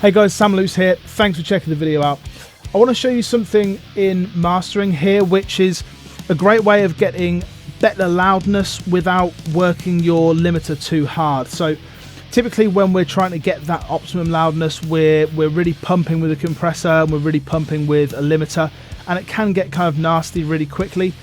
Hey guys, Sam Luce here. Thanks for checking the video out. I want to show you something in mastering here, which is a great way of getting better loudness without working your limiter too hard. So typically when we're trying to get that optimum loudness, we're really pumping with a compressor and we're really pumping with a limiter, and it can get kind of nasty really quickly.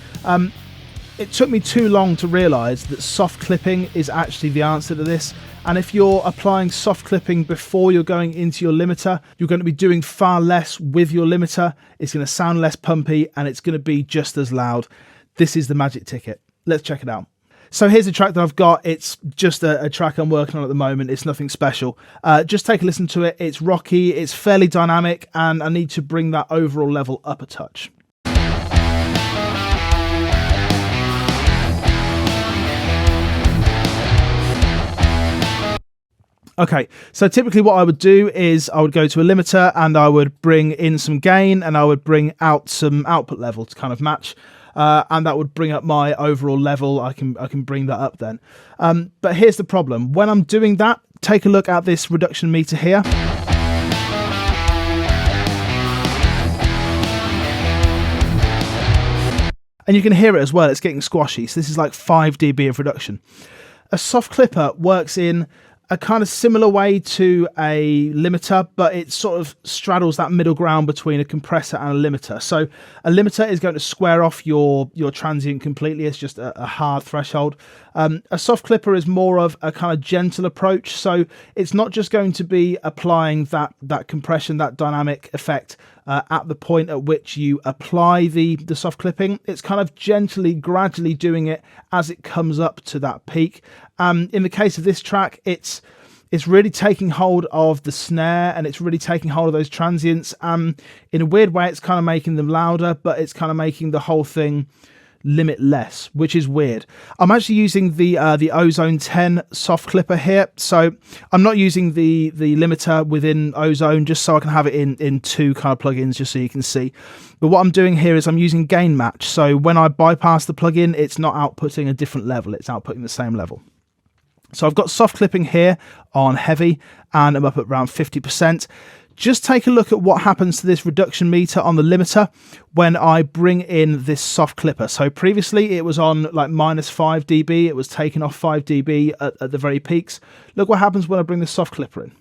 It took me too long to realise that soft clipping is actually the answer to this. And if you're applying soft clipping before you're going into your limiter, you're going to be doing far less with your limiter. It's going to sound less pumpy and it's going to be just as loud. This is the magic ticket. Let's check it out. So here's the track that I've got. It's just a track I'm working on at the moment. It's nothing special. Just take a listen to it. It's rocky, it's fairly dynamic, and I need to bring that overall level up a touch. Okay, so typically what I would do is I would go to a limiter and I would bring in some gain and I would bring out some output level to kind of match, and that would bring up my overall level. I can bring that up then. But here's the problem. When I'm doing that, take a look at this reduction meter here. And you can hear it as well, it's getting squashy. So this is like 5 dB of reduction. A soft clipper works in a kind of similar way to a limiter, but it sort of straddles that middle ground between a compressor and a limiter. So a limiter is going to square off your transient completely. It's just a hard threshold. A soft clipper is more of a kind of gentle approach. So it's not just going to be applying that compression, that dynamic effect at the point at which you apply the soft clipping. It's kind of gently, gradually doing it as it comes up to that peak. In the case of this track, it's really taking hold of the snare and it's really taking hold of those transients. In a weird way, it's kind of making them louder, but it's kind of making the whole thing limitless, which is weird. I'm actually using the Ozone 10 soft clipper here, so I'm not using the limiter within Ozone, just so I can have it in two kind of plugins, just so you can see. But what I'm doing here is I'm using gain match, so when I bypass the plugin, it's not outputting a different level, it's outputting the same level. So I've got soft clipping here on heavy and I'm up at around 50%. Just take a look at what happens to this reduction meter on the limiter when I bring in this soft clipper. So previously it was on like -5 dB. It was taking off 5 dB at the very peaks. Look what happens when I bring the soft clipper in.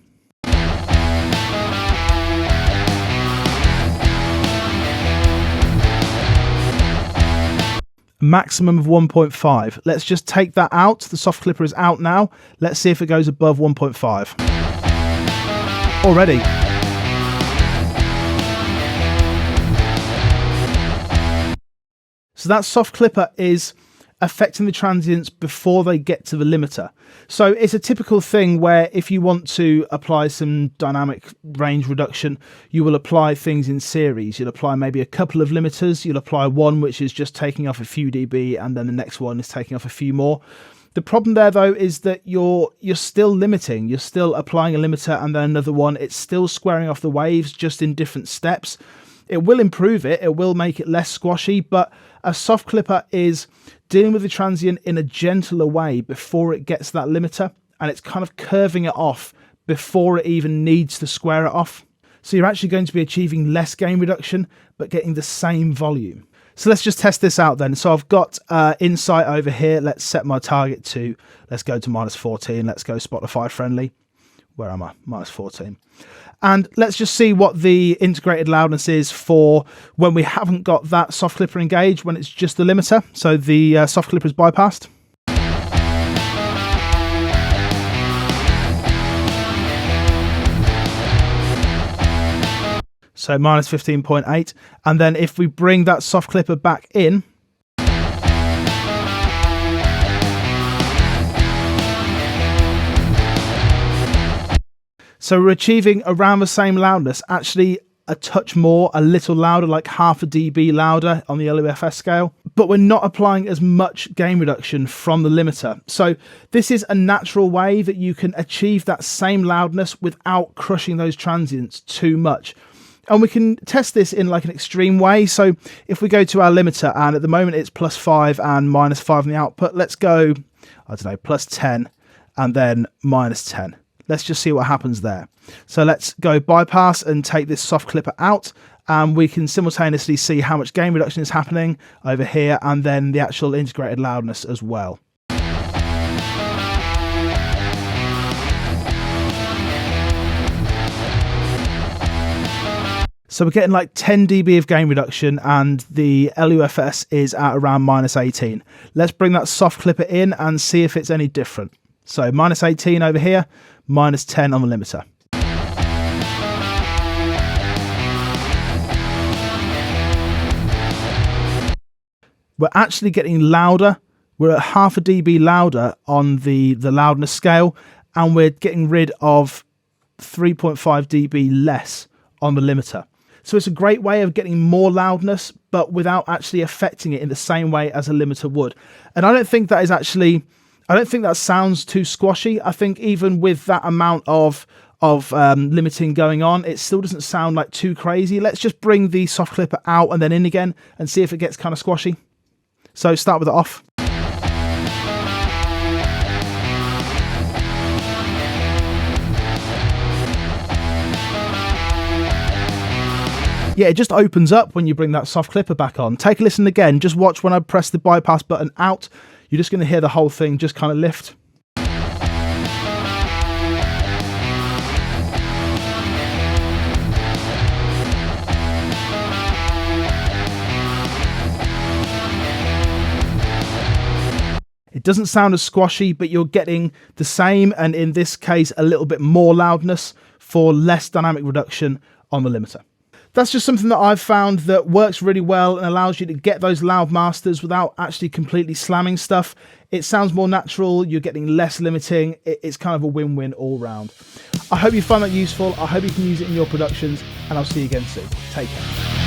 Maximum of 1.5. Let's just take that out. The soft clipper is out now. Let's see if it goes above 1.5. Already. So that soft clipper is affecting the transients before they get to the limiter. So it's a typical thing where if you want to apply some dynamic range reduction, you will apply things in series. You'll apply maybe a couple of limiters. You'll apply one which is just taking off a few dB, and then the next one is taking off a few more. The problem there though is that you're still limiting. You're still applying a limiter and then another one. It's still squaring off the waves, just in different steps. It will improve it, it will make it less squashy, but a soft clipper is dealing with the transient in a gentler way before it gets to that limiter, and it's kind of curving it off before it even needs to square it off. So you're actually going to be achieving less gain reduction, but getting the same volume. So let's just test this out then. So I've got Insight over here. Let's set my target to, let's go to -14. Let's go Spotify friendly. Where am I? -14. And let's just see what the integrated loudness is for when we haven't got that soft clipper engaged, when it's just the limiter. So the soft clipper is bypassed. So -15.8. And then if we bring that soft clipper back in, so we're achieving around the same loudness, actually a touch more, a little louder, like half a dB louder on the LUFS scale, but we're not applying as much gain reduction from the limiter. So this is a natural way that you can achieve that same loudness without crushing those transients too much. And we can test this in like an extreme way. So if we go to our limiter, and at the moment it's +5 and -5 in the output, let's go, I don't know, +10 and then -10. Let's just see what happens there. So let's go bypass and take this soft clipper out, and we can simultaneously see how much gain reduction is happening over here, and then the actual integrated loudness as well. So we're getting like 10 dB of gain reduction, and the LUFS is at around -18. Let's bring that soft clipper in and see if it's any different. So -18 over here, -10 on the limiter. We're actually getting louder. We're at half a dB louder on the loudness scale, and we're getting rid of 3.5 dB less on the limiter. So it's a great way of getting more loudness, but without actually affecting it in the same way as a limiter would. And I don't think that is actually, I don't think that sounds too squashy. I think even with that amount of limiting going on, it still doesn't sound like too crazy. Let's just bring the soft clipper out and then in again and see if it gets kind of squashy. So start with it off. Yeah, it just opens up when you bring that soft clipper back on. Take a listen again. Just watch when I press the bypass button out. You're just going to hear the whole thing just kind of lift. It doesn't sound as squashy, but you're getting the same, and in this case, a little bit more loudness for less dynamic reduction on the limiter. That's just something that I've found that works really well and allows you to get those loud masters without actually completely slamming stuff. It sounds more natural, you're getting less limiting, it's kind of a win-win all round. I hope you find that useful, I hope you can use it in your productions, and I'll see you again soon. Take care.